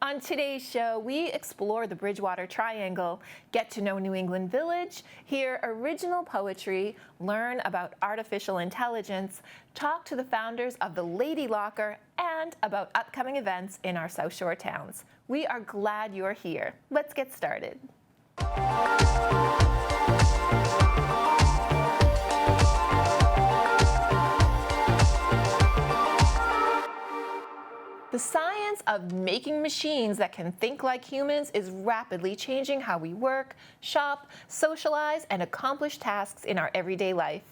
On today's show, we explore the Bridgewater Triangle, get to know New England Village, hear original poetry, learn about artificial intelligence, talk to the founders of the Lady Locker, and about upcoming events in our South Shore towns. We are glad you're here. Let's get started. The science of making machines that can think like humans is rapidly changing how we work, shop, socialize, and accomplish tasks in our everyday life.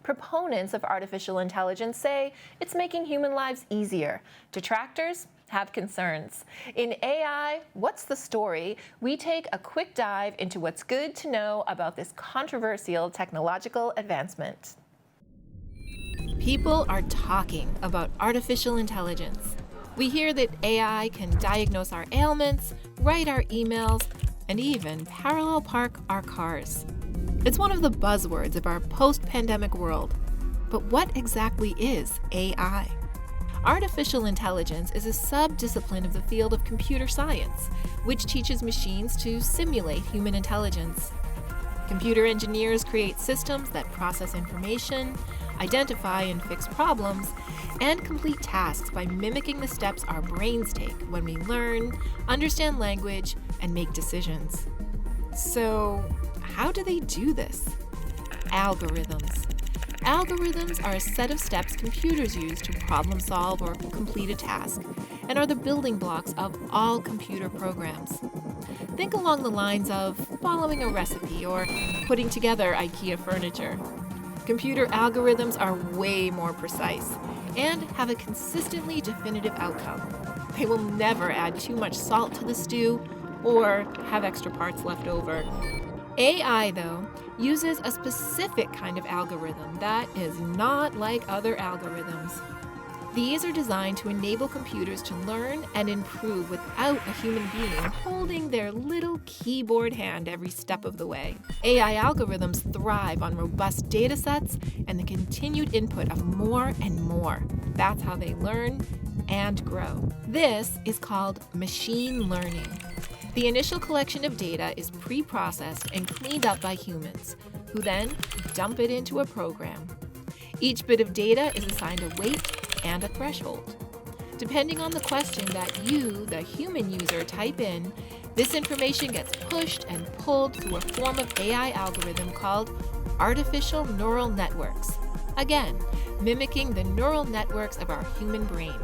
Proponents of artificial intelligence say it's making human lives easier. Detractors have concerns. In AI, What's the Story? We take a quick dive into what's good to know about this controversial technological advancement. People are talking about artificial intelligence. We hear that AI can diagnose our ailments, write our emails, and even parallel park our cars. It's one of the buzzwords of our post-pandemic world. But what exactly is AI? Artificial intelligence is a sub-discipline of the field of computer science, which teaches machines to simulate human intelligence. Computer engineers create systems that process information, identify and fix problems, and complete tasks by mimicking the steps our brains take when we learn, understand language, and make decisions. So, how do they do this? Algorithms. Algorithms are a set of steps computers use to problem solve or complete a task, and are the building blocks of all computer programs. Think along the lines of following a recipe or putting together IKEA furniture. Computer algorithms are way more precise and have a consistently definitive outcome. They will never add too much salt to the stew or have extra parts left over. AI, though, uses a specific kind of algorithm that is not like other algorithms. These are designed to enable computers to learn and improve without a human being holding their little keyboard hand every step of the way. AI algorithms thrive on robust data sets and the continued input of more and more. That's how they learn and grow. This is called machine learning. The initial collection of data is pre-processed and cleaned up by humans, who then dump it into a program. Each bit of data is assigned a weight and a threshold. Depending on the question that you, the human user, type in, this information gets pushed and pulled through a form of AI algorithm called artificial neural networks. Again, mimicking the neural networks of our human brain,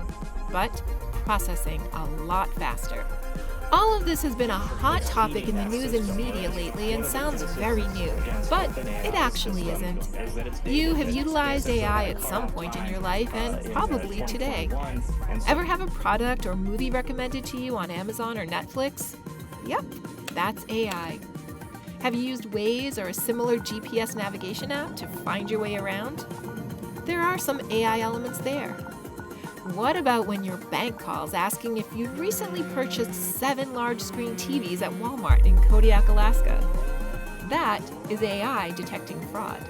but processing a lot faster. All of this has been a hot topic in the news and media lately and sounds very new, but it actually isn't. You have utilized AI at some point in your life and probably today. Ever have a product or movie recommended to you on Amazon or Netflix? Yep, that's AI. Have you used Waze or a similar GPS navigation app to find your way around? There are some AI elements there. What about when your bank calls asking if you'd recently purchased 7 large-screen TVs at Walmart in Kodiak, Alaska? That is AI detecting fraud.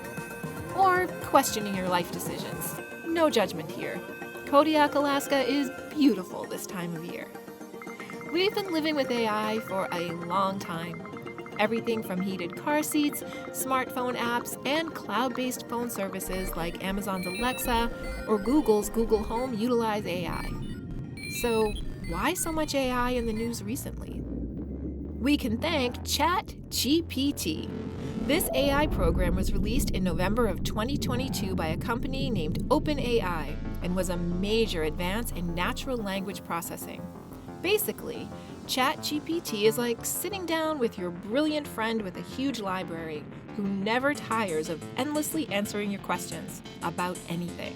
Or questioning your life decisions. No judgment here. Kodiak, Alaska is beautiful this time of year. We've been living with AI for a long time. Everything from heated car seats, smartphone apps, and cloud-based phone services like Amazon's Alexa or Google's Google Home utilize AI. So, why so much AI in the news recently? We can thank ChatGPT. This AI program was released in November of 2022 by a company named OpenAI and was a major advance in natural language processing. Basically, ChatGPT is like sitting down with your brilliant friend with a huge library who never tires of endlessly answering your questions about anything.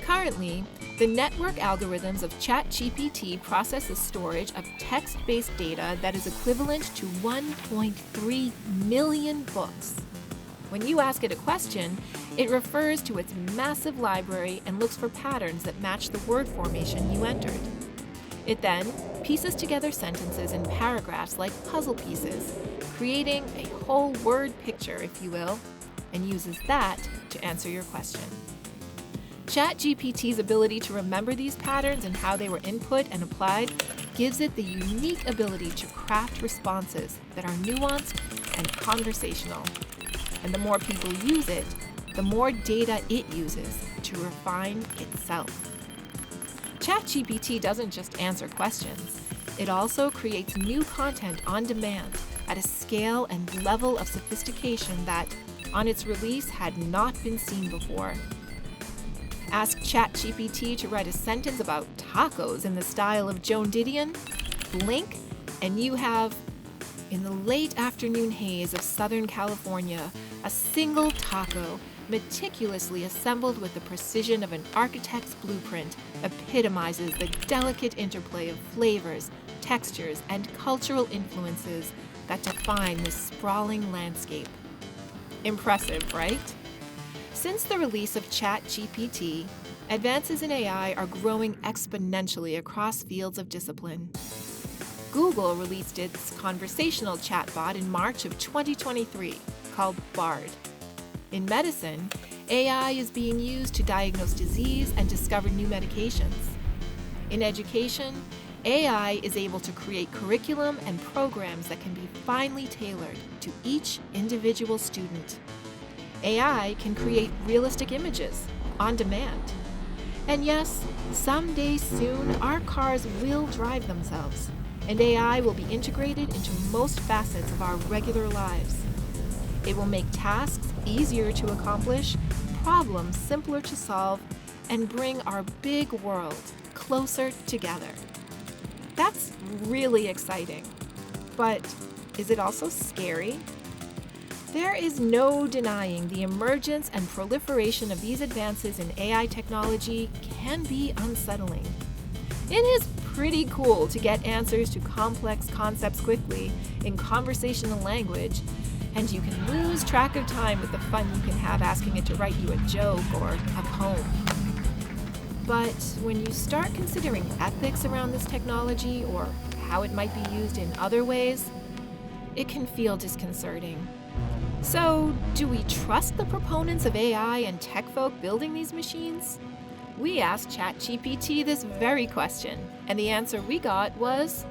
Currently, the network algorithms of ChatGPT process the storage of text-based data that is equivalent to 1.3 million books. When you ask it a question, it refers to its massive library and looks for patterns that match the word formation you entered. It then pieces together sentences and paragraphs like puzzle pieces, creating a whole word picture, if you will, and uses that to answer your question. ChatGPT's ability to remember these patterns and how they were input and applied gives it the unique ability to craft responses that are nuanced and conversational. And the more people use it, the more data it uses to refine itself. ChatGPT doesn't just answer questions. It also creates new content on demand at a scale and level of sophistication that, on its release, had not been seen before. Ask ChatGPT to write a sentence about tacos in the style of Joan Didion, blink, and you have, in the late afternoon haze of Southern California, a single taco meticulously assembled with the precision of an architect's blueprint epitomizes the delicate interplay of flavors, textures, and cultural influences that define this sprawling landscape. Impressive, right? Since the release of ChatGPT, advances in AI are growing exponentially across fields of discipline. Google released its conversational chatbot in March of 2023, called Bard. In medicine, AI is being used to diagnose disease and discover new medications. In education, AI is able to create curriculum and programs that can be finely tailored to each individual student. AI can create realistic images on demand. And yes, someday soon, our cars will drive themselves, and AI will be integrated into most facets of our regular lives. It will make tasks easier to accomplish, problems simpler to solve, and bring our big world closer together. That's really exciting. But is it also scary? There is no denying the emergence and proliferation of these advances in AI technology can be unsettling. It is pretty cool to get answers to complex concepts quickly in conversational language, and you can lose track of time with the fun you can have asking it to write you a joke or a poem. But when you start considering ethics around this technology or how it might be used in other ways, it can feel disconcerting. So, do we trust the proponents of AI and tech folk building these machines? We asked ChatGPT this very question, and the answer we got was,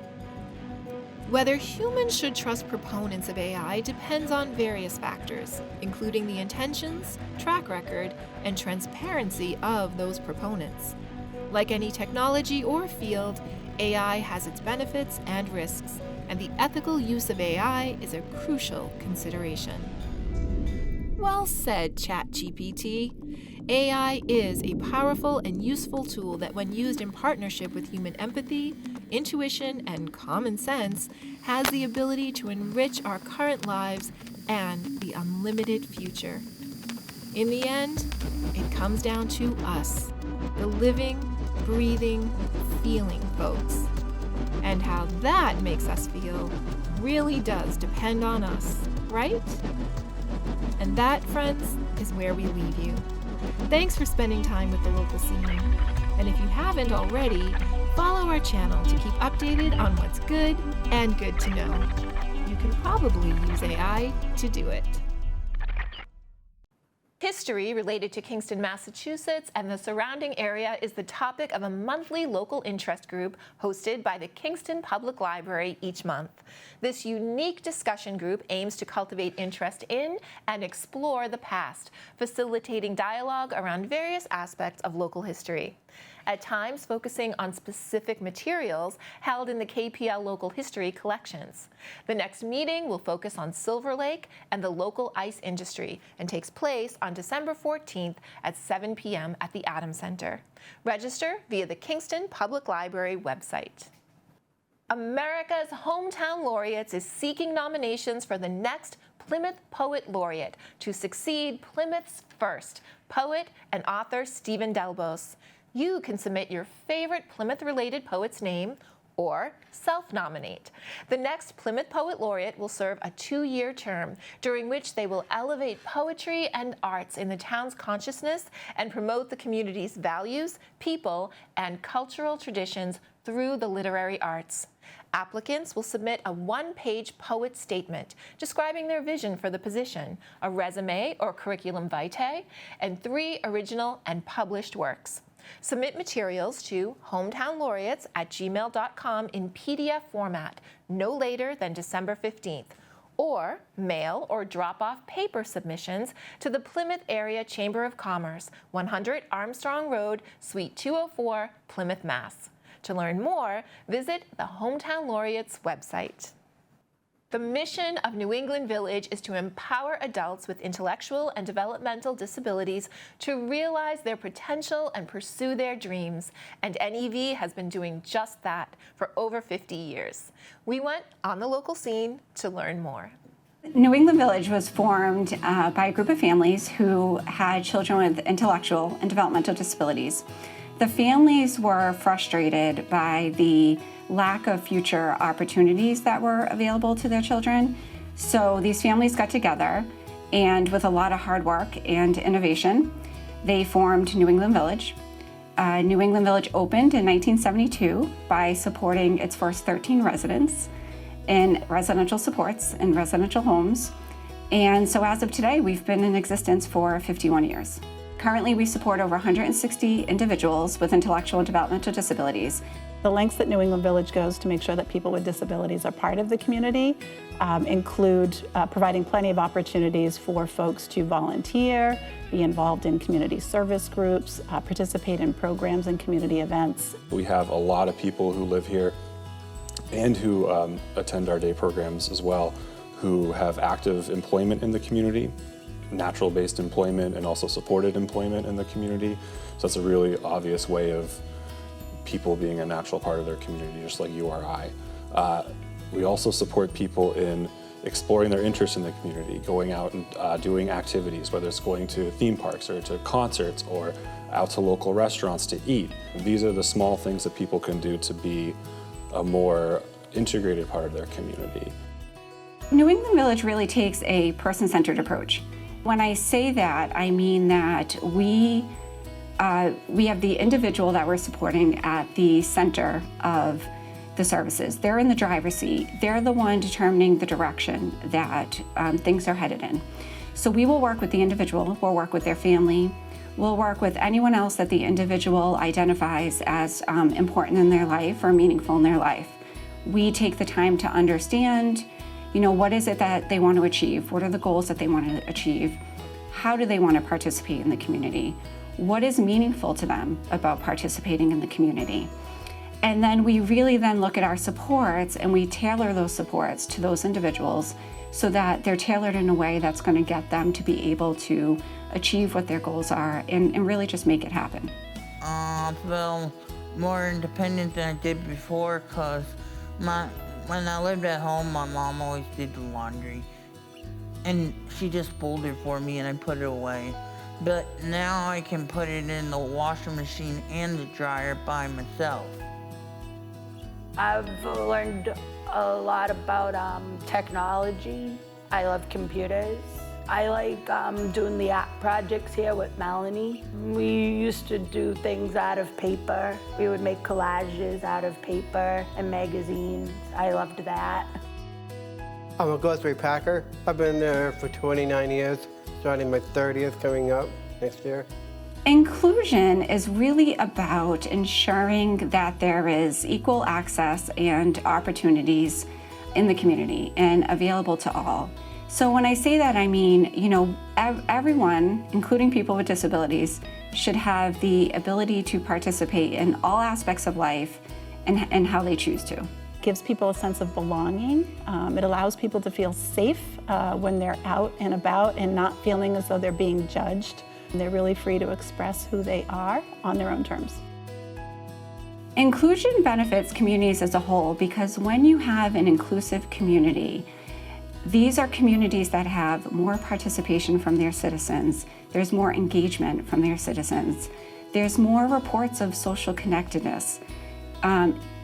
whether humans should trust proponents of AI depends on various factors, including the intentions, track record, and transparency of those proponents. Like any technology or field, AI has its benefits and risks, and the ethical use of AI is a crucial consideration. Well said, ChatGPT. AI is a powerful and useful tool that, when used in partnership with human empathy, intuition, and common sense, has the ability to enrich our current lives and the unlimited future. In the end, it comes down to us, the living, breathing, feeling folks. And how that makes us feel really does depend on us, right? And that, friends, is where we leave you. Thanks for spending time with the local scene. And if you haven't already, follow our channel to keep updated on what's good and good to know. You can probably use AI to do it. History related to Kingston, Massachusetts and the surrounding area is the topic of a monthly local interest group hosted by the Kingston Public Library each month. This unique discussion group aims to cultivate interest in and explore the past, facilitating dialogue around various aspects of local history. At times focusing on specific materials held in the KPL local history collections. The next meeting will focus on Silver Lake and the local ice industry and takes place on December 14th at 7 p.m. at the Adams Center. Register via the Kingston Public Library website. America's Hometown Laureates is seeking nominations for the next Plymouth Poet Laureate to succeed Plymouth's first poet and author Stephen Delbos. You can submit your favorite Plymouth-related poet's name or self-nominate. The next Plymouth Poet Laureate will serve a 2-year term, during which they will elevate poetry and arts in the town's consciousness and promote the community's values, people, and cultural traditions through the literary arts. Applicants will submit a 1-page poet statement describing their vision for the position, a resume or curriculum vitae, and 3 original and published works. Submit materials to hometownlaureates@gmail.com in PDF format no later than December 15th, or mail or drop off paper submissions to the Plymouth Area Chamber of Commerce, 100 Armstrong Road, Suite 204, Plymouth, Mass. To learn more, visit the Hometown Laureates website. The mission of New England Village is to empower adults with intellectual and developmental disabilities to realize their potential and pursue their dreams. And NEV has been doing just that for over 50 years. We went on the local scene to learn more. New England Village was formed by a group of families who had children with intellectual and developmental disabilities. The families were frustrated by the lack of future opportunities that were available to their children. So these families got together, and with a lot of hard work and innovation, they formed New England Village. New England Village opened in 1972 by supporting its first 13 residents in residential supports in residential homes. And so as of today, we've been in existence for 51 years. Currently, we support over 160 individuals with intellectual and developmental disabilities. The lengths that New England Village goes to make sure that people with disabilities are part of the community include providing plenty of opportunities for folks to volunteer, be involved in community service groups, participate in programs and community events. We have a lot of people who live here and who attend our day programs as well, who have active employment in the community, natural-based employment and also supported employment in the community. So that's a really obvious way of people being a natural part of their community, just like you or I. We also support people in exploring their interests in the community, going out and doing activities, whether it's going to theme parks or to concerts or out to local restaurants to eat. These are the small things that people can do to be a more integrated part of their community. New England Village really takes a person-centered approach. When I say that, I mean that we have the individual that we're supporting at the center of the services. They're in the driver's seat. They're the one determining the direction that things are headed in. So we will work with the individual, we'll work with their family, we'll work with anyone else that the individual identifies as important in their life or meaningful in their life. We take the time to understand, what is it that they want to achieve? What are the goals that they want to achieve? How do they want to participate in the community? What is meaningful to them about participating in the community? And then we really then look at our supports and we tailor those supports to those individuals so that they're tailored in a way that's going to get them to be able to achieve what their goals are and really just make it happen. I feel more independent than I did before because when I lived at home, my mom always did the laundry. And she just folded for me and I put it away. But now I can put it in the washing machine and the dryer by myself. I've learned a lot about technology. I love computers. I like doing the art projects here with Melanie. We used to do things out of paper. We would make collages out of paper and magazines. I loved that. I'm a grocery packer. I've been there for 29 years, starting my 30th coming up next year. Inclusion is really about ensuring that there is equal access and opportunities in the community and available to all. So when I say that, I mean, everyone, including people with disabilities, should have the ability to participate in all aspects of life and how they choose to. Gives people a sense of belonging. It allows people to feel safe when they're out and about and not feeling as though they're being judged. They're really free to express who they are on their own terms. Inclusion benefits communities as a whole because when you have an inclusive community, these are communities that have more participation from their citizens. There's more engagement from their citizens. There's more reports of social connectedness.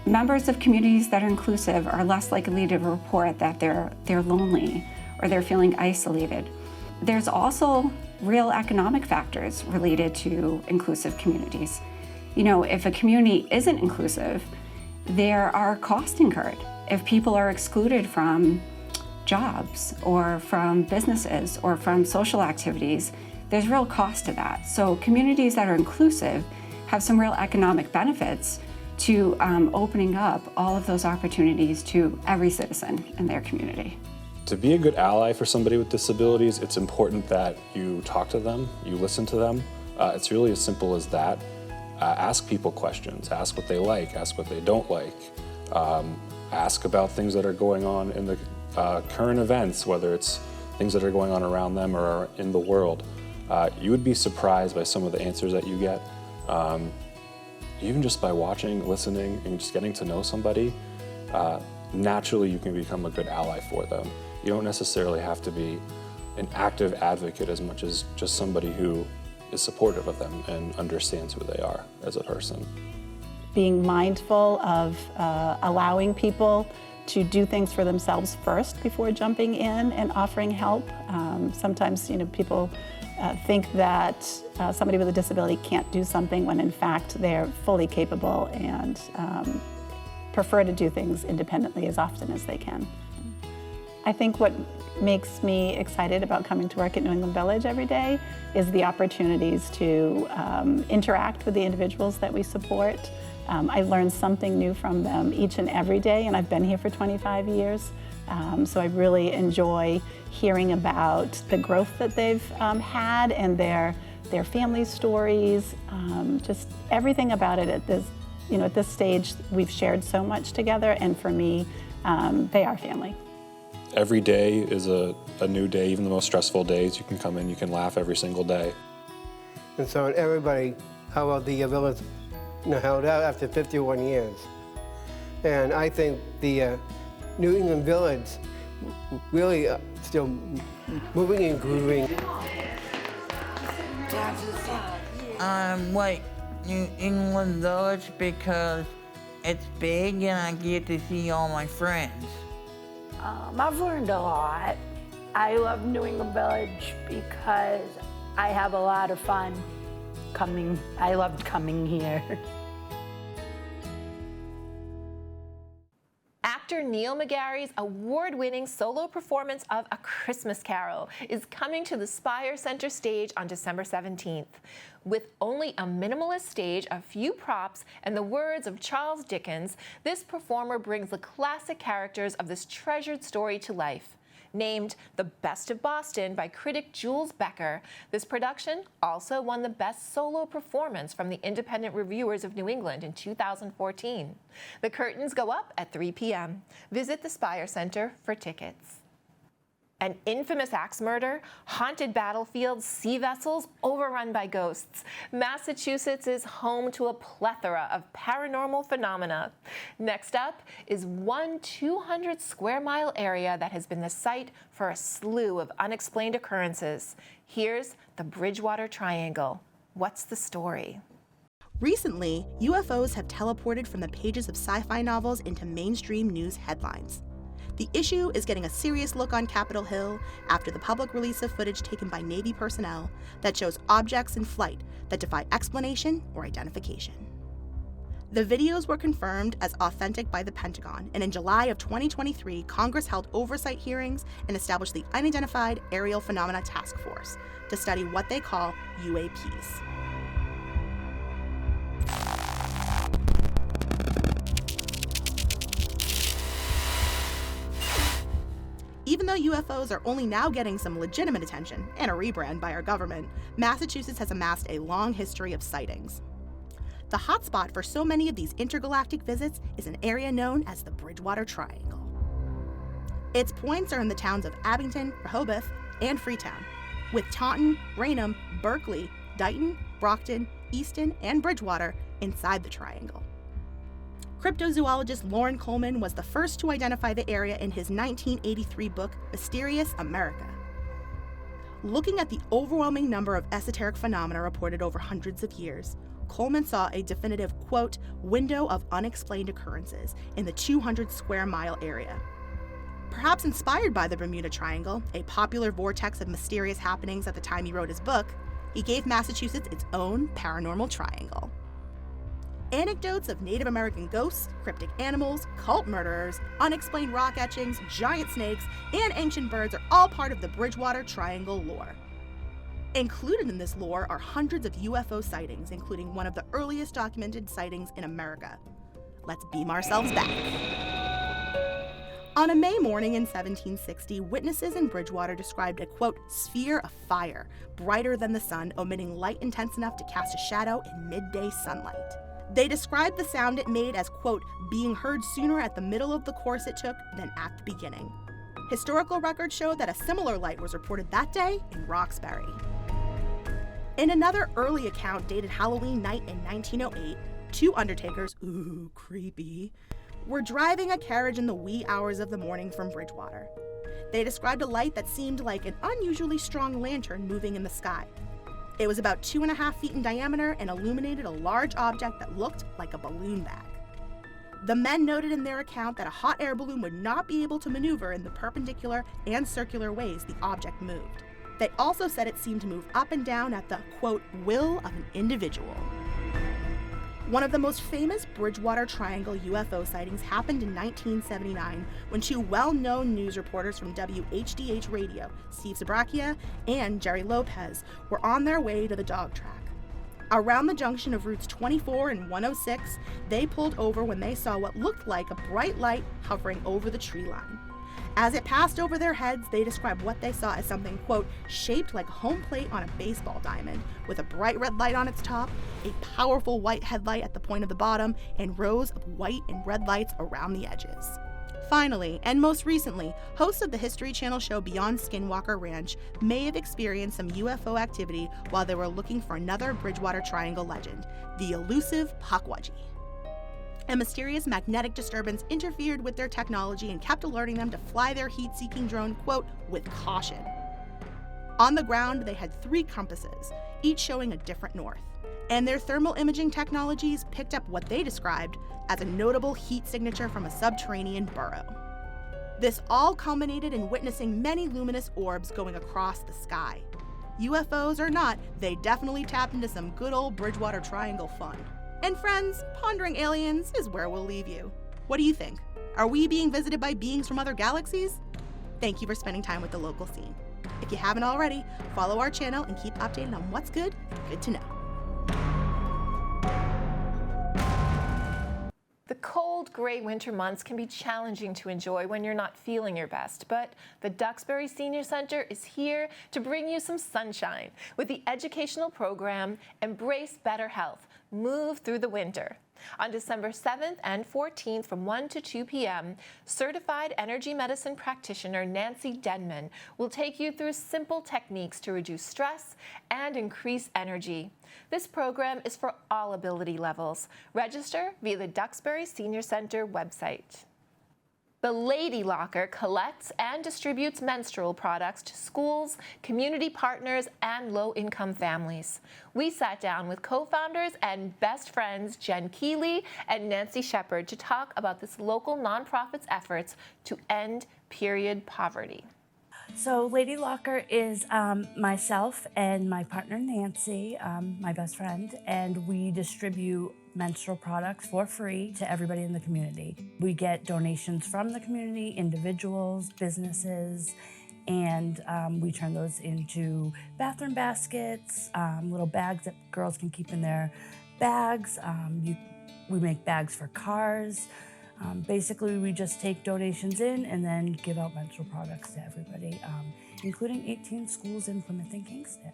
Members of communities that are inclusive are less likely to report that they're lonely or they're feeling isolated. There's also real economic factors related to inclusive communities. If a community isn't inclusive, there are costs incurred. If people are excluded from jobs or from businesses or from social activities, there's real cost to that. So communities that are inclusive have some real economic benefits to opening up all of those opportunities to every citizen in their community. To be a good ally for somebody with disabilities, it's important that you talk to them, you listen to them. It's really as simple as that. Ask people questions, ask what they like, ask what they don't like. Ask about things that are going on in the current events, whether it's things that are going on around them or in the world. You would be surprised by some of the answers that you get. Even just by watching, listening, and just getting to know somebody, naturally you can become a good ally for them. You don't necessarily have to be an active advocate as much as just somebody who is supportive of them and understands who they are as a person. Being mindful of allowing people to do things for themselves first before jumping in and offering help. Sometimes, people think that somebody with a disability can't do something when in fact they're fully capable and prefer to do things independently as often as they can. I think what makes me excited about coming to work at New England Village every day is the opportunities to interact with the individuals that we support. I learn something new from them each and every day, and I've been here for 25 years. So I really enjoy hearing about the growth that they've had and their family stories. Just everything about it at this stage, we've shared so much together, and for me, they are family. Every day is a new day, even the most stressful days. You can come in, you can laugh every single day. And so everybody, how well the village held out after 51 years. And I think the New England Village really still moving and grooving. Like New England Village because it's big and I get to see all my friends. I've learned a lot. I love New England Village because I have a lot of fun coming. I loved coming here. Actor Neil McGarry's award-winning solo performance of A Christmas Carol is coming to the Spire Center stage on December 17th. With only a minimalist stage, a few props, and the words of Charles Dickens, this performer brings the classic characters of this treasured story to life. Named the Best of Boston by critic Jules Becker, this production also won the Best Solo Performance from the Independent Reviewers of New England in 2014. The curtains go up at 3 p.m. Visit the Spire Center for tickets. An infamous axe murder, haunted battlefields, sea vessels overrun by ghosts. Massachusetts is home to a plethora of paranormal phenomena. Next up is one 200-square-mile area that has been the site for a slew of unexplained occurrences. Here's the Bridgewater Triangle. What's the story? Recently, UFOs have teleported from the pages of sci-fi novels into mainstream news headlines. The issue is getting a serious look on Capitol Hill after the public release of footage taken by Navy personnel that shows objects in flight that defy explanation or identification. The videos were confirmed as authentic by the Pentagon, and in July of 2023, Congress held oversight hearings and established the Unidentified Aerial Phenomena Task Force to study what they call UAPs. Even though UFOs are only now getting some legitimate attention and a rebrand by our government, Massachusetts has amassed a long history of sightings. The hotspot for so many of these intergalactic visits is an area known as the Bridgewater Triangle. Its points are in the towns of Abington, Rehoboth, and Freetown, with Taunton, Raynham, Berkeley, Dighton, Brockton, Easton, and Bridgewater inside the triangle. Cryptozoologist Loren Coleman was the first to identify the area in his 1983 book, Mysterious America. Looking at the overwhelming number of esoteric phenomena reported over hundreds of years, Coleman saw a definitive, quote, window of unexplained occurrences in the 200-square-mile area. Perhaps inspired by the Bermuda Triangle, a popular vortex of mysterious happenings at the time he wrote his book, he gave Massachusetts its own paranormal triangle. Anecdotes of Native American ghosts, cryptic animals, cult murderers, unexplained rock etchings, giant snakes, and ancient birds are all part of the Bridgewater Triangle lore. Included in this lore are hundreds of UFO sightings, including one of the earliest documented sightings in America. Let's beam ourselves back. On a May morning in 1760, witnesses in Bridgewater described a, quote, sphere of fire, brighter than the sun, emitting light intense enough to cast a shadow in midday sunlight. They described the sound it made as, quote, being heard sooner at the middle of the course it took than at the beginning. Historical records show that a similar light was reported that day in Roxbury. In another early account dated Halloween night in 1908, two undertakers, ooh, creepy, were driving a carriage in the wee hours of the morning from Bridgewater. They described a light that seemed like an unusually strong lantern moving in the sky. It was about 2.5 feet in diameter and illuminated a large object that looked like a balloon bag. The men noted in their account that a hot air balloon would not be able to maneuver in the perpendicular and circular ways the object moved. They also said it seemed to move up and down at the, quote, will of an individual. One of the most famous Bridgewater Triangle UFO sightings happened in 1979 when two well-known news reporters from WHDH Radio, Steve Zabracchia and Jerry Lopez, were on their way to the dog track. Around the junction of routes 24 and 106, they pulled over when they saw what looked like a bright light hovering over the tree line. As it passed over their heads, they described what they saw as something, quote, shaped like a home plate on a baseball diamond, with a bright red light on its top, a powerful white headlight at the point of the bottom, and rows of white and red lights around the edges. Finally, and most recently, hosts of the History Channel show Beyond Skinwalker Ranch may have experienced some UFO activity while they were looking for another Bridgewater Triangle legend, the elusive Pukwudgie. A mysterious magnetic disturbance interfered with their technology and kept alerting them to fly their heat-seeking drone, quote, with caution. On the ground, they had 3 compasses, each showing a different north, and their thermal imaging technologies picked up what they described as a notable heat signature from a subterranean burrow. This all culminated in witnessing many luminous orbs going across the sky. UFOs or not, they definitely tapped into some good old Bridgewater Triangle fun. And friends, pondering aliens is where we'll leave you. What do you think? Are we being visited by beings from other galaxies? Thank you for spending time with the local scene. If you haven't already, follow our channel and keep updated on what's good and good to know. The cold, gray winter months can be challenging to enjoy when you're not feeling your best, but the Duxbury Senior Center is here to bring you some sunshine with the educational program Embrace Better Health, Move Through the Winter. On December 7th and 14th from 1 to 2 p.m., certified energy medicine practitioner Nancy Denman will take you through simple techniques to reduce stress and increase energy. This program is for all ability levels. Register via the Duxbury Senior Center website. The Lady Locker collects and distributes menstrual products to schools, community partners, and low-income families. We sat down with co-founders and best friends Jen Keeley and Nancy Shepard to talk about this local nonprofit's efforts to end period poverty. So Lady Locker is myself and my partner Nancy, my best friend, and we distribute menstrual products for free to everybody in the community. We get donations from the community, individuals, businesses, and we turn those into bathroom baskets, little bags that girls can keep in their bags. We make bags for cars. Basically, we just take donations in and then give out menstrual products to everybody, including 18 schools in Plymouth and Kingston.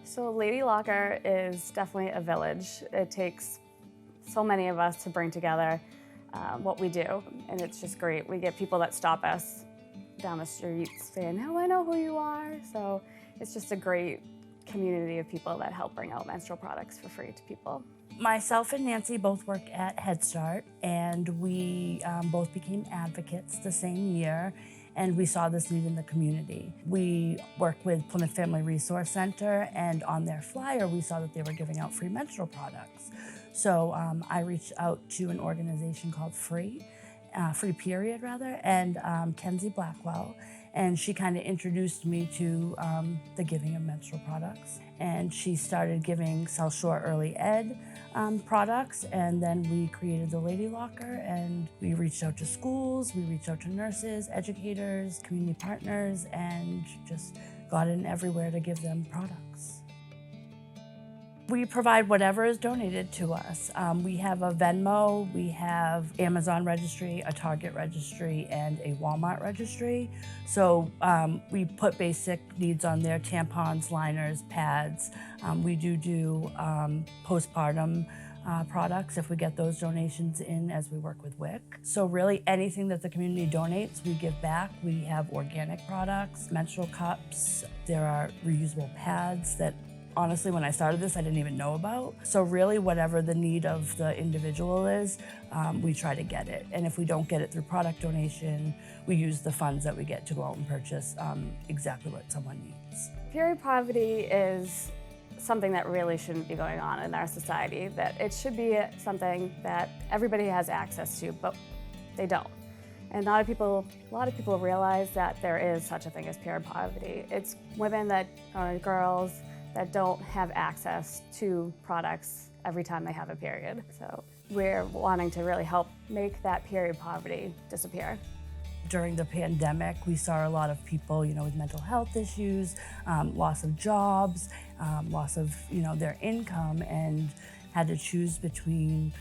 So Lady Locker is definitely a village. It takes so many of us to bring together what we do, and it's just great. We get people that stop us down the street saying, "Oh, I know who you are." So it's just a great community of people that help bring out menstrual products for free to people. Myself and Nancy both work at Head Start, and we both became advocates the same year, and we saw this need in the community. We work with Plymouth Family Resource Center, and on their flyer, we saw that they were giving out free menstrual products. So I reached out to an organization called Free Period, and Kenzie Blackwell, and she kind of introduced me to the giving of menstrual products. And she started giving South Shore Early Ed products, and then we created the Lady Locker, and we reached out to schools, we reached out to nurses, educators, community partners, and just got in everywhere to give them products. We provide whatever is donated to us. We have a Venmo, we have Amazon registry, a Target registry, and a Walmart registry. So we put basic needs on there: tampons, liners, pads. We do postpartum products if we get those donations in as we work with WIC. So really anything that the community donates, we give back. We have organic products, menstrual cups. There are reusable pads that honestly, when I started this, I didn't even know about. So really, whatever the need of the individual is, we try to get it. And if we don't get it through product donation, we use the funds that we get to go out and purchase exactly what someone needs. Period poverty is something that really shouldn't be going on in our society, that it should be something that everybody has access to, but they don't. And a lot of people realize that there is such a thing as period poverty. It's women that are girls that don't have access to products every time they have a period. So we're wanting to really help make that period poverty disappear. During the pandemic, we saw a lot of people, with mental health issues, loss of jobs, loss of, their income, and had to choose between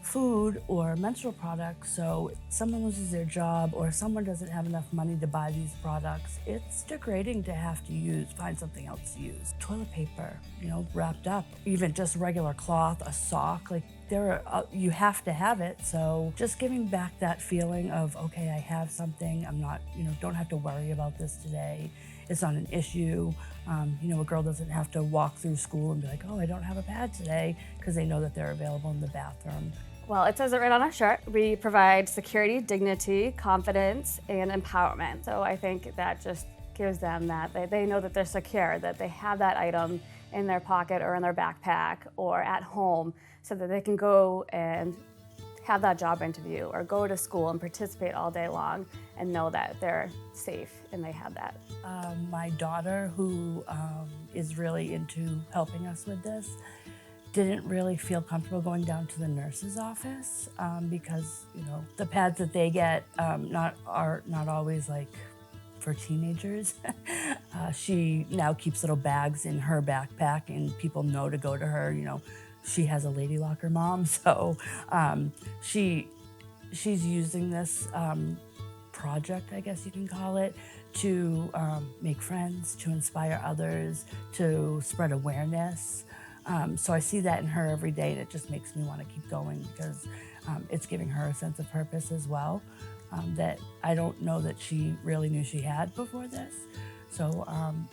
food or menstrual products. So if someone loses their job or someone doesn't have enough money to buy these products, it's degrading to have to find something else to use. Toilet paper, wrapped up, even just regular cloth, a sock, you have to have it. So just giving back that feeling of, okay, I have something, I'm not, don't have to worry about this today. It's not an issue. A girl doesn't have to walk through school and be like, oh, I don't have a pad today, because they know that they're available in the bathroom. Well, it says it right on our shirt. We provide security, dignity, confidence, and empowerment. So I think that just gives them that they know that they're secure, that they have that item in their pocket or in their backpack or at home, so that they can go and have that job interview or go to school and participate all day long and know that they're safe and they have that. My daughter, who is really into helping us with this, didn't really feel comfortable going down to the nurse's office because the pads that they get are not always for teenagers. She now keeps little bags in her backpack, and people know to go to her. She has a lady locker mom, so she's using this project, I guess you can call it, to make friends, to inspire others, to spread awareness. So I see that in her every day, and it just makes me want to keep going, because it's giving her a sense of purpose as well that I don't know that she really knew she had before this. So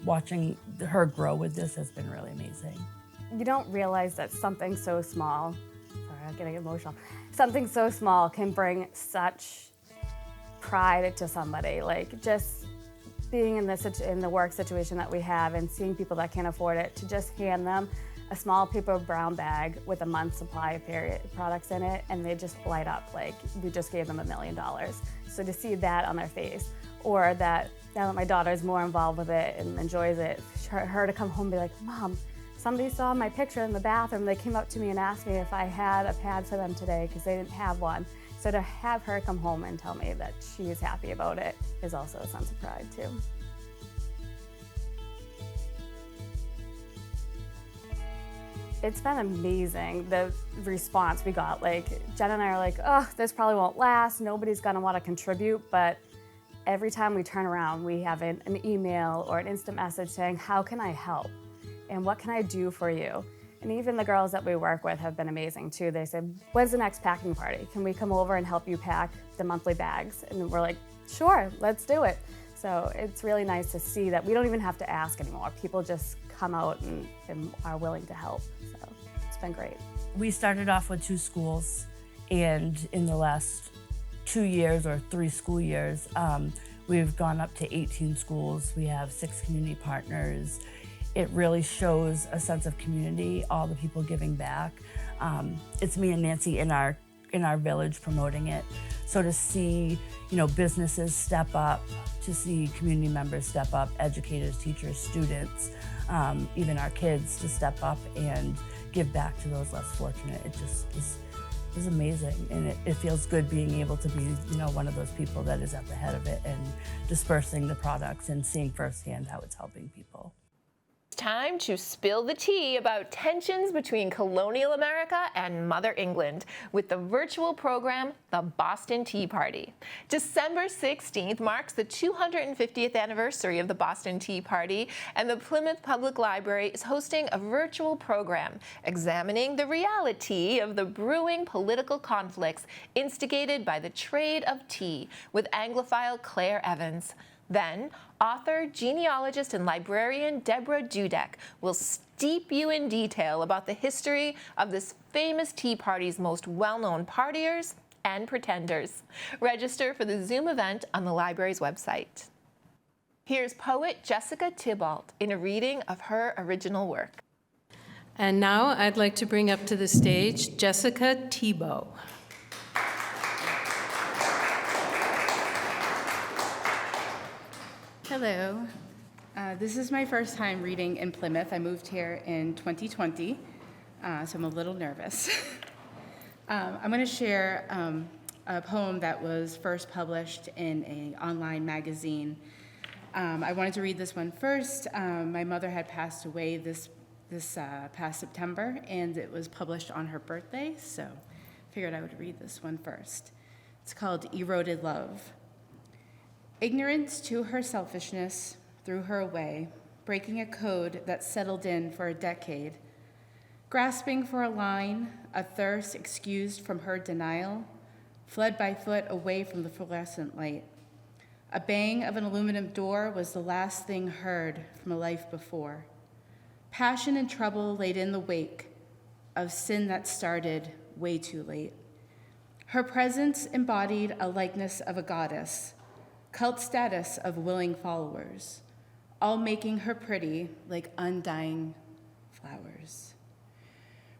watching her grow with this has been really amazing. You don't realize that something so small, sorry, I'm getting emotional, something so small can bring such pride to somebody. Just being in the work situation that we have and seeing people that can't afford it, to just hand them a small paper brown bag with a month's supply of period products in it, and they just light up like we just gave them $1 million. So to see that on their face, or that now that my daughter's more involved with it and enjoys it, her to come home and be like, Mom, somebody saw my picture in the bathroom. They came up to me and asked me if I had a pad for them today because they didn't have one. So to have her come home and tell me that she is happy about it is also a sense of pride too. It's been amazing, the response we got. Jen and I are like, oh, this probably won't last. Nobody's gonna wanna contribute, but every time we turn around, we have an email or an instant message saying, how can I help? And what can I do for you? And even the girls that we work with have been amazing too. They said, when's the next packing party? Can we come over and help you pack the monthly bags? And we're like, sure, let's do it. So it's really nice to see that we don't even have to ask anymore. People just come out and are willing to help. So it's been great. We started off with 2 schools, and in the last 2 years or 3 school years, we've gone up to 18 schools. We have 6 community partners. It really shows a sense of community, all the people giving back. It's me and Nancy in our village promoting it. So to see, businesses step up, to see community members step up, educators, teachers, students, even our kids to step up and give back to those less fortunate. It just is is amazing, and it feels good being able to be, one of those people that is at the head of it and dispersing the products and seeing firsthand how it's helping people. Time to spill the tea about tensions between colonial America and Mother England with the virtual program, the Boston Tea Party. December 16th marks the 250th anniversary of the Boston Tea Party, and the Plymouth Public Library is hosting a virtual program examining the reality of the brewing political conflicts instigated by the trade of tea with Anglophile Claire Evans. Then, author, genealogist, and librarian Deborah Dudek will steep you in detail about the history of this famous tea party's most well-known partiers and pretenders. Register for the Zoom event on the library's website. Here's poet Jessica Tybalt in a reading of her original work. And now I'd like to bring up to the stage Jessica Tebow. Hello. This is my first time reading in Plymouth. I moved here in 2020, so I'm a little nervous. I'm going to share a poem that was first published in an online magazine. I wanted to read this one first. My mother had passed away this past September, and it was published on her birthday, so I figured I would read this one first. It's called Eroded Love. Ignorance to her selfishness threw her away, breaking a code that settled in for a decade. Grasping for a line, a thirst excused from her denial, fled by foot away from the fluorescent light. A bang of an aluminum door was the last thing heard from a life before. Passion and trouble laid in the wake of sin that started way too late. Her presence embodied a likeness of a goddess, cult status of willing followers, all making her pretty like undying flowers.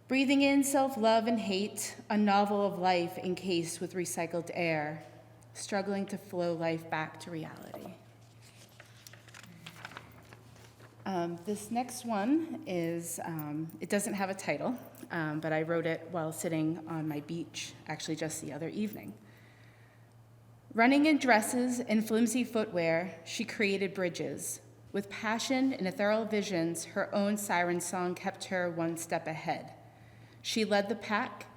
Breathing in self-love and hate, a novel of life encased with recycled air, struggling to flow life back to reality. This next one is, it doesn't have a title, but I wrote it while sitting on my beach, actually just the other evening. Running in dresses and flimsy footwear, she created bridges. With passion and ethereal visions, her own siren song kept her one step ahead. She led the pack,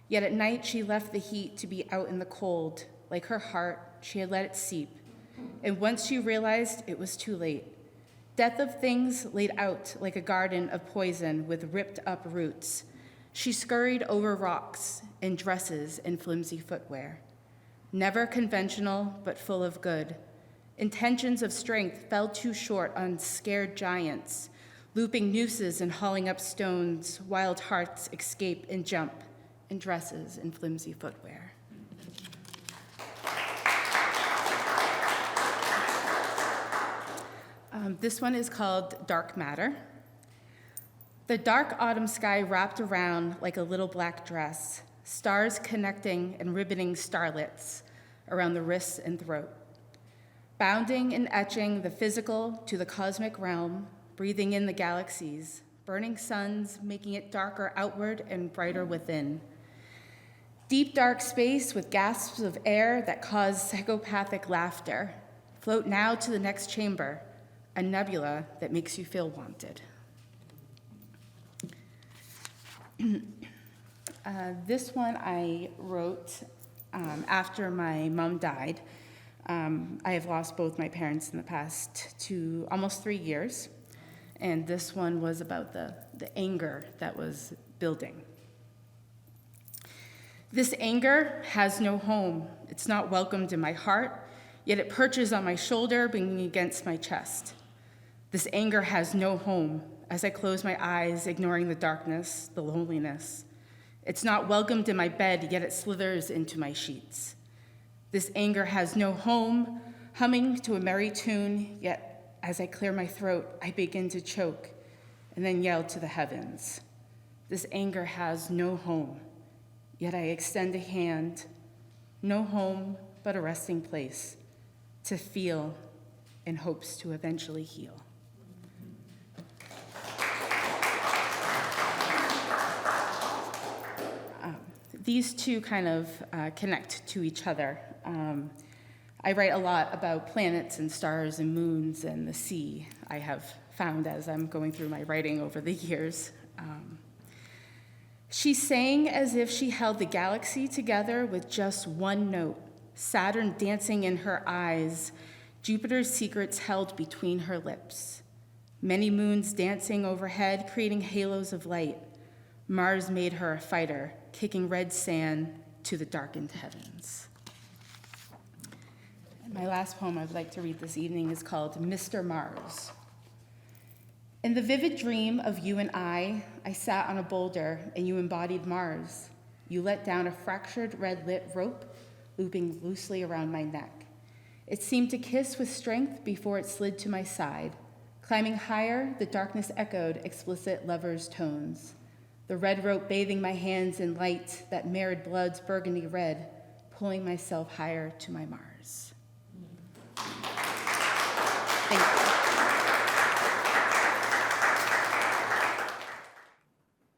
yet at night she left the heat to be out in the cold. Like her heart, she had let it seep. And once she realized it was too late, death of things laid out like a garden of poison with ripped up roots. She scurried over rocks in dresses and flimsy footwear. Never conventional, but full of good. Intentions of strength fell too short on scared giants, looping nooses and hauling up stones. Wild hearts escape and jump in dresses and flimsy footwear. This one is called Dark Matter. The dark autumn sky wrapped around like a little black dress, stars connecting and ribboning starlets around the wrists and throat. Bounding and etching the physical to the cosmic realm, breathing in the galaxies, burning suns, making it darker outward and brighter within. Deep dark space with gasps of air that cause psychopathic laughter. Float now to the next chamber, a nebula that makes you feel wanted. This one I wrote after my mom died. I have lost both my parents in the past almost 3 years, and this one was about the anger that was building. This anger has no home. It's not welcomed in my heart, yet it perches on my shoulder, banging against my chest. This anger has no home as I close my eyes, ignoring the darkness, the loneliness. It's not welcomed in my bed, yet it slithers into my sheets. This anger has no home, humming to a merry tune, yet as I clear my throat, I begin to choke and then yell to the heavens. This anger has no home, yet I extend a hand, no home but a resting place, to feel in hopes to eventually heal. these two kind of connect to each other. I write a lot about planets and stars and moons and the sea, I have found as I'm going through my writing over the years. She sang as if she held the galaxy together with just one note, Saturn dancing in her eyes, Jupiter's secrets held between her lips. Many moons dancing overhead, creating halos of light. Mars made her a fighter, kicking red sand to the darkened heavens. And my last poem I'd like to read this evening is called Mr. Mars. In the vivid dream of you and I sat on a boulder and you embodied Mars. You let down a fractured red-lit rope, looping loosely around my neck. It seemed to kiss with strength before it slid to my side. Climbing higher, the darkness echoed explicit lovers' tones. The red rope bathing my hands in light that mirrored blood's burgundy red, pulling myself higher to my Mars. Thank you.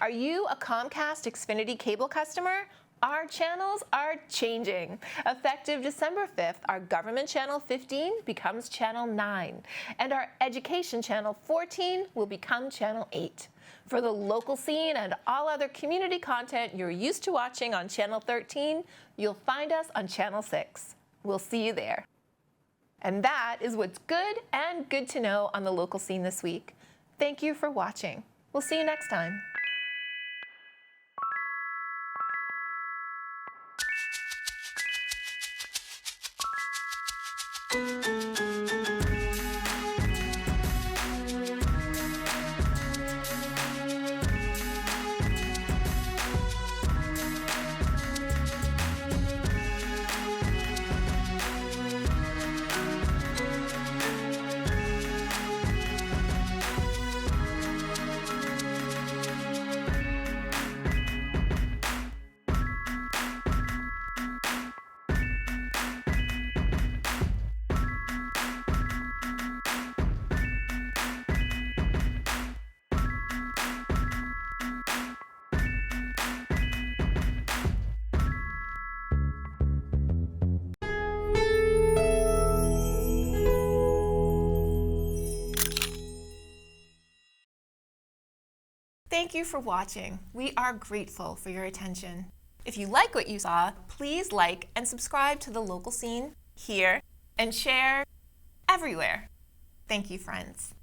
Are you a Comcast Xfinity cable customer? Our channels are changing. Effective December 5th, our government channel 15 becomes channel 9, and our education channel 14 will become channel 8. For the local scene and all other community content you're used to watching on channel 13, you'll find us on channel 6. We'll see you there. And that is what's good and good to know on the local scene this week. Thank you for watching. We'll see you next time. Thank you for watching. We are grateful for your attention. If you like what you saw, please like and subscribe to the local scene here and share everywhere. Thank you, friends.